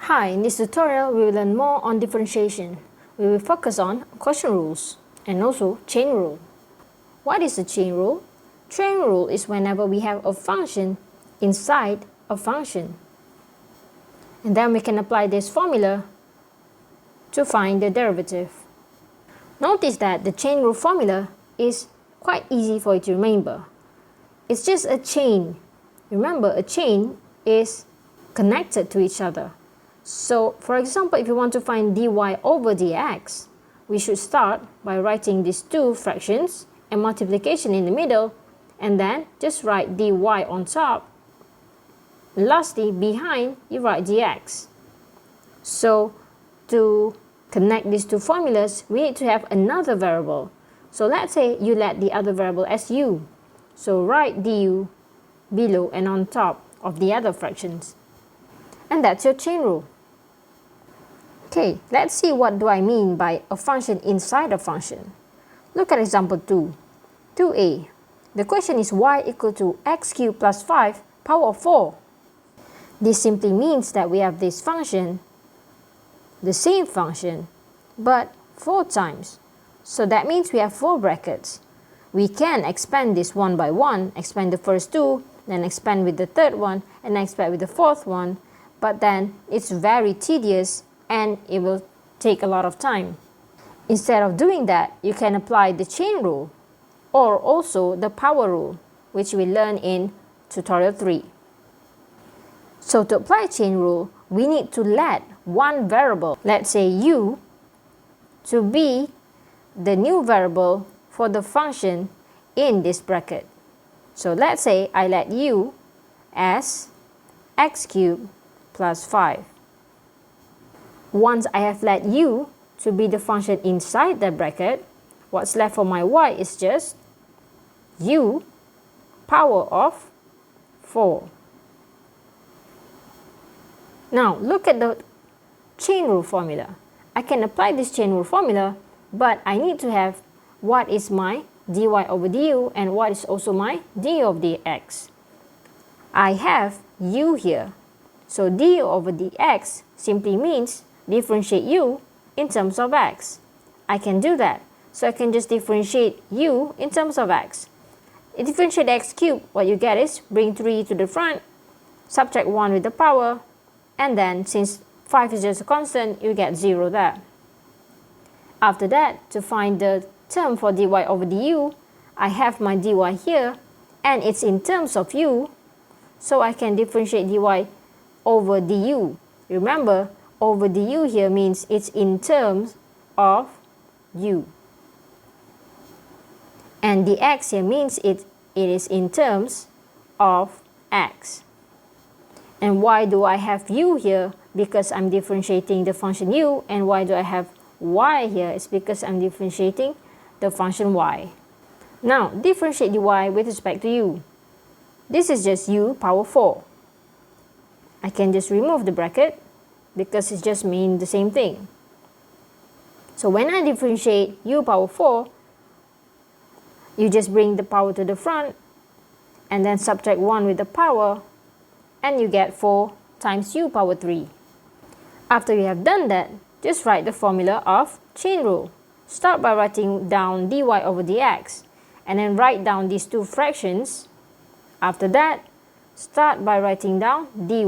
Hi, in this tutorial we will learn more on differentiation. We will focus on quotient rules and also chain rule. What is a chain rule? Chain rule is whenever we have a function inside a function. And then we can apply this formula to find the derivative. Notice that the chain rule formula is quite easy for you to remember. It's just a chain. Remember, a chain is connected to each other. So, for example, if you want to find dy over dx, we should start by writing these two fractions and multiplication in the middle, and then just write dy on top. Lastly, behind, you write dx. So, to connect these two formulas, we need to have another variable. So, let's say you let the other variable as u. So, write du below and on top of the other fractions. And that's your chain rule. Okay, let's see what do I mean by a function inside a function. Look at example 2. 2a. The question is y equal to x cubed plus 5 power of 4. This simply means that we have this function, the same function, but 4 times. So that means we have 4 brackets. We can expand this one by one, expand the first two, then expand with the third one, and expand with the fourth one. But then it's very tedious and it will take a lot of time. Instead of doing that, you can apply the chain rule or also the power rule, which we learn in tutorial 3. So to apply chain rule, we need to let one variable, let's say u, to be the new variable for the function in this bracket. So let's say I let u as x cubed plus 5. Once I have let u to be the function inside the bracket, what's left for my y is just u power of 4. Now look at the chain rule formula. I can apply this chain rule formula, but I need to have what is my dy over du and what is also my du of dx. I have u here. So du over dx simply means differentiate u in terms of x. I can do that. So I can just differentiate u in terms of x. If you differentiate x cubed, what you get is bring 3 to the front, subtract 1 with the power, and then since 5 is just a constant, you get 0 there. After that, to find the term for dy over du, I have my dy here, and it's in terms of u, so I can differentiate dy over du. Remember, over du here means it's in terms of u. And dx here means it is in terms of x. And why do I have u here? Because I'm differentiating the function u. And why do I have y here? It's because I'm differentiating the function y. Now, differentiate dy with respect to u. This is just u power 4. I can just remove the bracket because it just means the same thing. So when I differentiate u power 4, you just bring the power to the front and then subtract 1 with the power, and you get 4 times u power 3. After you have done that, just write the formula of chain rule. Start by writing down dy over dx, and then write down these two fractions. After that, start by writing down dy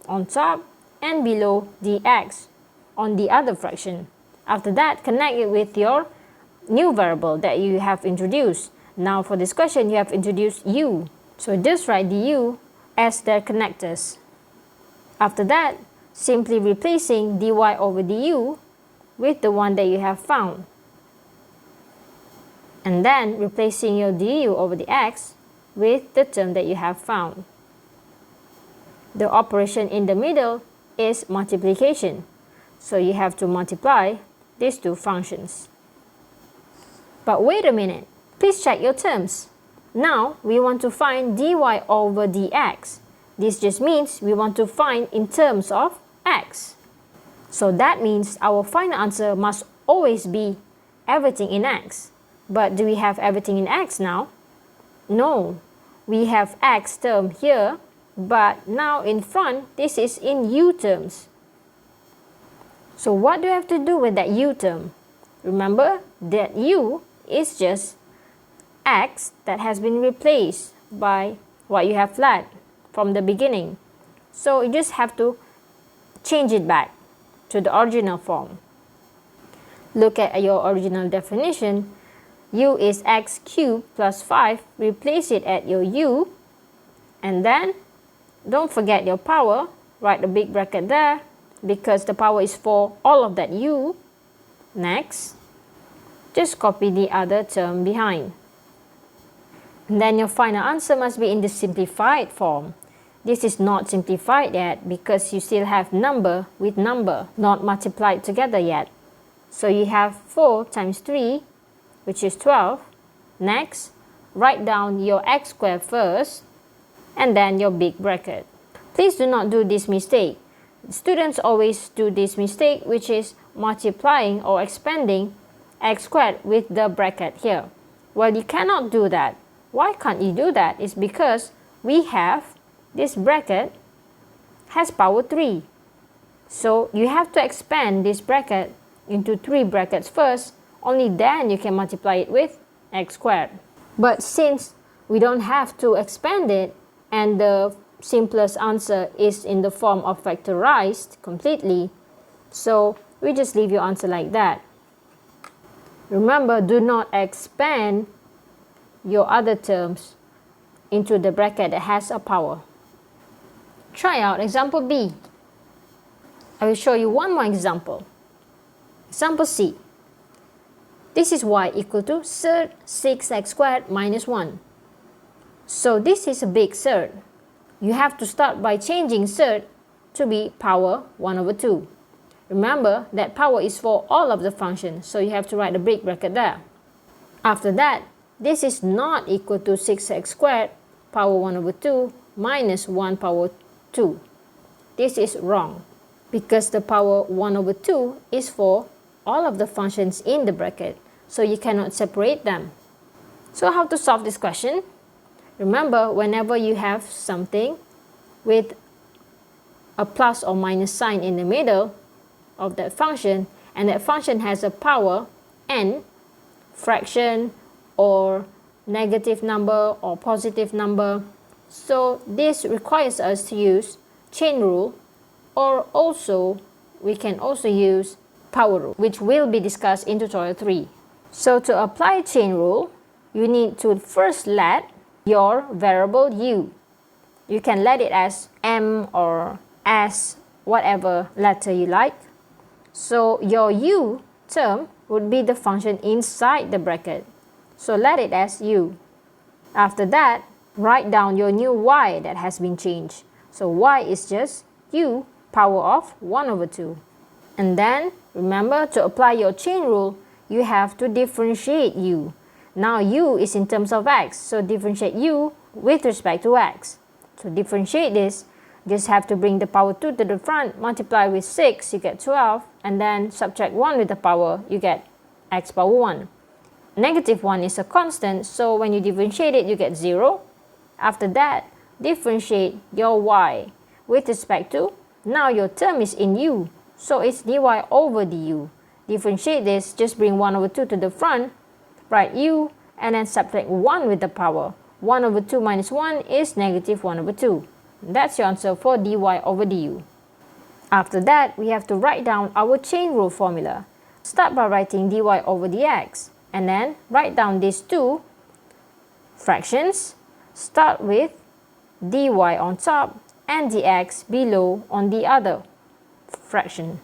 on top and below dx on the other fraction. After that, connect it with your new variable that you have introduced. Now for this question, you have introduced u. So just write du as their connectors. After that, simply replacing dy over du with the one that you have found. And then replacing your du over dx with the term that you have found. The operation in the middle is multiplication. So you have to multiply these two functions. But wait a minute, please check your terms. Now we want to find dy over dx. This just means we want to find in terms of x. So that means our final answer must always be everything in x. But do we have everything in x now? No. We have x term here, but now in front, this is in u terms. So what do you have to do with that u term? Remember that u is just x that has been replaced by what you have flat from the beginning. So you just have to change it back to the original form. Look at your original definition. U is x cubed plus 5. Replace it at your u. And then don't forget your power. Write a big bracket there because the power is for all of that u. Next, just copy the other term behind. And then your final answer must be in the simplified form. This is not simplified yet because you still have number with number not multiplied together yet. So you have 4 times 3, which is 12. Next, write down your x squared first and then your big bracket. Please do not do this mistake. Students always do this mistake, which is multiplying or expanding x squared with the bracket here. Well, you cannot do that. Why can't you do that? It's because we have this bracket has power 3. So you have to expand this bracket into 3 brackets first. Only then you can multiply it with x squared. But since we don't have to expand it and the simplest answer is in the form of factorized completely, so we just leave your answer like that. Remember, do not expand your other terms into the bracket that has a power. Try out example B. I will show you one more example. Example C. This is y equal to surd 6x squared minus 1. So this is a big surd. You have to start by changing surd to be power 1 over 2. Remember that power is for all of the functions, so you have to write a big bracket there. After that, this is not equal to 6x squared power 1 over 2 minus 1 power 2. This is wrong because the power 1 over 2 is for all of the functions in the bracket, so you cannot separate them. So how to solve this question? Remember, whenever you have something with a plus or minus sign in the middle of that function, and that function has a power n, fraction or negative number or positive number, so this requires us to use chain rule, or also we can also use power rule, which will be discussed in tutorial 3. So to apply chain rule, you need to first let your variable u. You can let it as m or s, whatever letter you like. So your u term would be the function inside the bracket. So let it as u. After that, write down your new y that has been changed. So y is just u power of 1 over 2. And then remember, to apply your chain rule, you have to differentiate u. Now u is in terms of x, so differentiate u with respect to x. To differentiate this, just have to bring the power 2 to the front, multiply with 6, you get 12, and then subtract 1 with the power, you get x power 1. Negative 1 is a constant, so when you differentiate it, you get 0. After that, differentiate your y with respect to, now your term is in u, so it's dy over du. Differentiate this, just bring 1 over 2 to the front, write u, and then subtract 1 with the power. 1 over 2 minus 1 is negative 1 over 2. That's your answer for dy over du. After that, we have to write down our chain rule formula. Start by writing dy over dx, and then write down these two fractions. Start with dy on top and dx below on the other fraction.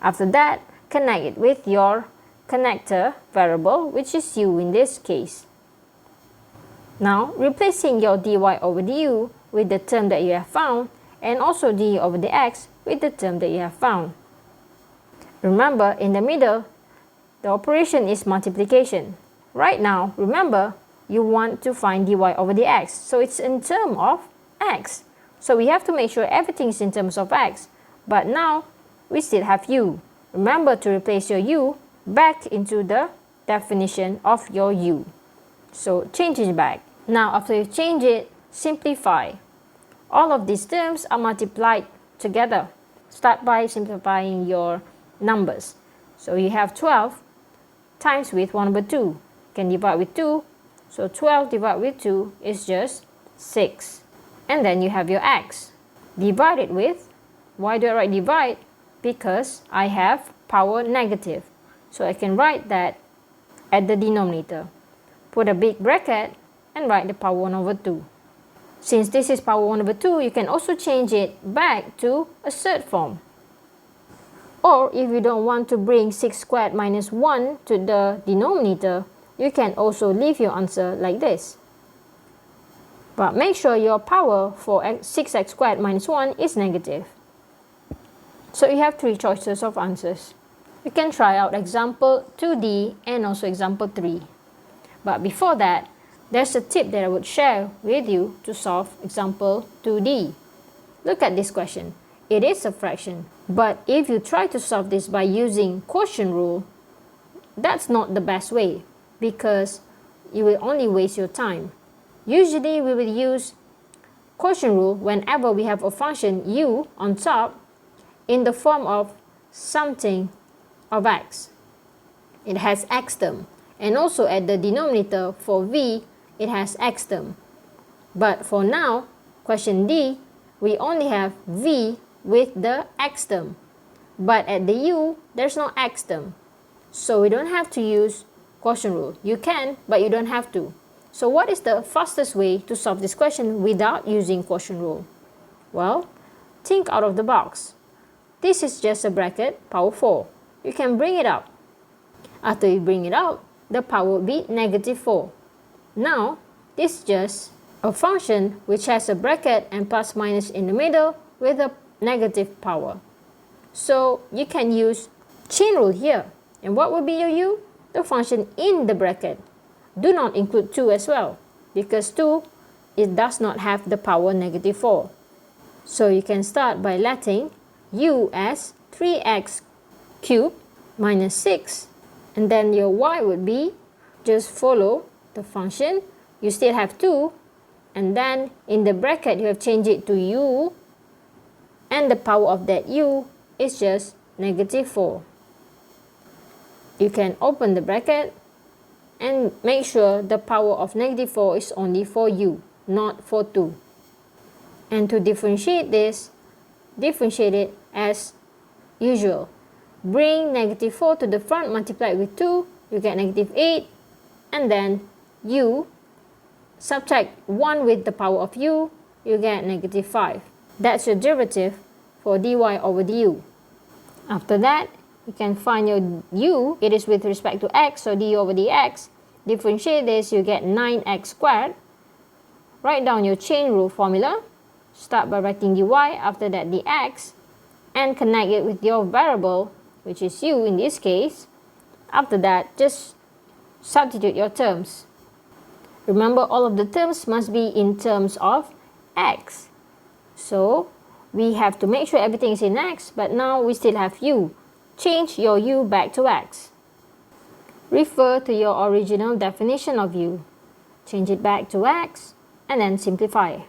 After that, connect it with your connector variable, which is u in this case. Now, replacing your dy over du with the term that you have found, and also d over dx with the term that you have found. Remember, in the middle, the operation is multiplication. Right now, remember, you want to find dy over dx, so it's in terms of x. So we have to make sure everything is in terms of x. But now, we still have u. Remember to replace your u back into the definition of your u. So change it back. Now after you change it, simplify. All of these terms are multiplied together. Start by simplifying your numbers. So you have 12 times with 1/2. You can divide with 2. So 12 divided with 2 is just 6. And then you have your x. Divide it with, why do I write divide? Because I have power negative. So I can write that at the denominator. Put a big bracket and write the power 1/2. Since this is power 1/2, you can also change it back to a third form. Or if you don't want to bring 6 squared minus 1 to the denominator, you can also leave your answer like this. But make sure your power for 6x squared minus 1 is negative. So you have 3 choices of answers. You can try out example 2D and also example 3. But before that, there's a tip that I would share with you to solve example 2D. Look at this question. It is a fraction, but if you try to solve this by using quotient rule, that's not the best way because you will only waste your time. Usually we will use quotient rule whenever we have a function u on top in the form of something of x. It has x term, and also at the denominator for v, it has x term. But for now, question D, we only have v with the x term. But at the u, there's no x term. So we don't have to use quotient rule. You can, but you don't have to. So what is the fastest way to solve this question without using quotient rule? Well, think out of the box. This is just a bracket, power 4. You can bring it out. After you bring it out, the power will be -4. Now, this is just a function which has a bracket and plus minus in the middle with a negative power. So you can use chain rule here. And what will be your u? The function in the bracket. Do not include 2 as well, because 2, it does not have the power -4. So you can start by letting u as 3x cubed minus 6. And then your y would be, just follow the function. You still have 2. And then in the bracket, you have changed it to u. And the power of that u is just -4. You can open the bracket and make sure the power of -4 is only for u, not for 2. And to differentiate this, differentiate it as usual. Bring -4 to the front, multiply it with 2, you get -8, and then u, subtract 1 with the power of u, you get -5. That's your derivative for dy over du. After that, you can find your u, it is with respect to x, so d over dx. Differentiate this, you get 9x squared. Write down your chain rule formula. Start by writing dy, after that dx, and connect it with your variable, which is u in this case. After that, just substitute your terms. Remember, all of the terms must be in terms of x. So, we have to make sure everything is in x, but now we still have u. Change your u back to x. Refer to your original definition of u. Change it back to x, and then simplify.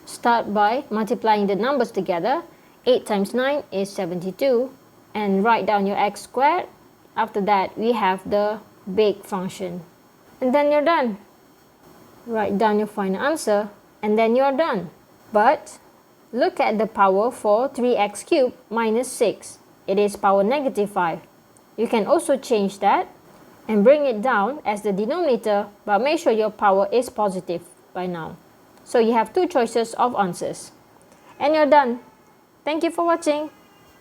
Start by multiplying the numbers together. 8 times 9 is 72. And write down your x squared. After that, we have the big function. And then you're done. Write down your final answer, and then you're done. But look at the power for 3x cubed minus 6. It is power -5. You can also change that and bring it down as the denominator, but make sure your power is positive by now. So you have 2 choices of answers. And you're done. Thank you for watching.